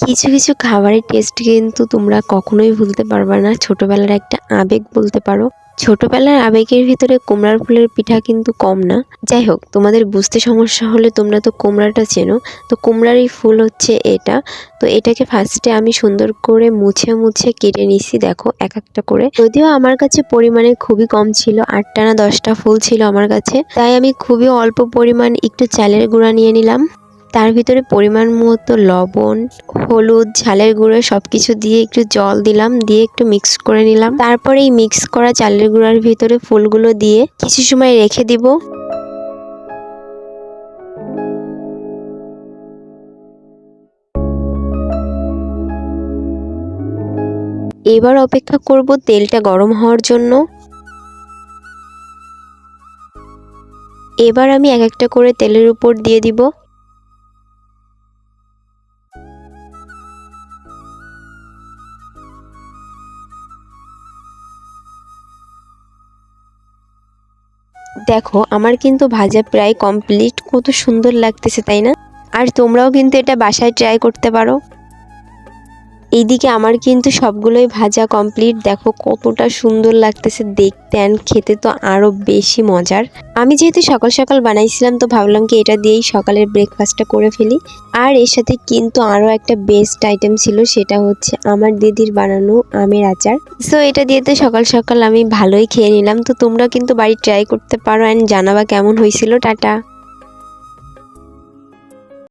কিছু কিছু খাবারের টেস্ট কিন্তু তোমরা কখনোই ভুলতে পারবে না। ছোটবেলার একটা আবেগ বলতে পারো। ছোটবেলার আবেগের ভিতরে কুমড়ার ফুলের পিঠা কিন্তু কম না। যাই হোক, তোমাদের বুঝতে সমস্যা হলে তোমরা তো কুমড়াটা চেনো, তো কুমড়ারই ফুল হচ্ছে এটা। তো এটাকে ফার্স্টে আমি সুন্দর করে মুছে মুছে কেটে নিছি, দেখো এক একটা করে। যদিও আমার কাছে পরিমাণে খুবই কম ছিল, 8টা না 10টা ফুল ছিল আমার কাছে, তাই আমি খুবই অল্প পরিমাণ একটু চালের গুঁড়া নিয়ে নিলাম। তার ভিতরে পরিমাণ মতো লবণ, হলুদ, ঝালের গুঁড়ো সবকিছু দিয়ে একটু জল দিলাম, দিয়ে একটু মিক্স করে নিলাম। তারপরে এই মিক্স করা চালের গুঁড়ার ভিতরে ফুলগুলো দিয়ে কিছু সময় রেখে দিব। এবার অপেক্ষা করব তেলটা গরম হওয়ার জন্য। এবার আমি এক একটা করে তেলের উপর দিয়ে দিব। দেখো আমার কিন্তু ভাজা প্রায় কমপ্লিট, কত সুন্দর লাগতেছে তাই না? আর তোমরাও কিন্তু এটা বাসায় ট্রাই করতে পারো। এইদিকে আমার কিন্তু সবগুলোই ভাজা কমপ্লিট, দেখো কতটা সুন্দর লাগতেছে দেখতে, অ্যান্ড খেতে তো আরো বেশি মজার। আমি যেহেতু সকাল সকাল বানাইছিলাম, তো ভাবলাম কি এটা দিয়েই সকালের ব্রেকফাস্টটা করে ফেলি। আর এর সাথে কিন্তু আরো একটা বেস্ট আইটেম ছিল, সেটা হচ্ছে আমার দিদির বানানো আমের আচার। সো এটা দিয়ে তো সকাল সকাল আমি ভালোই খেয়ে নিলাম। তো তোমরা কিন্তু বাড়ি ট্রাই করতে পারো, অ্যান্ড জানাবা কেমন হয়েছিল। টাটা।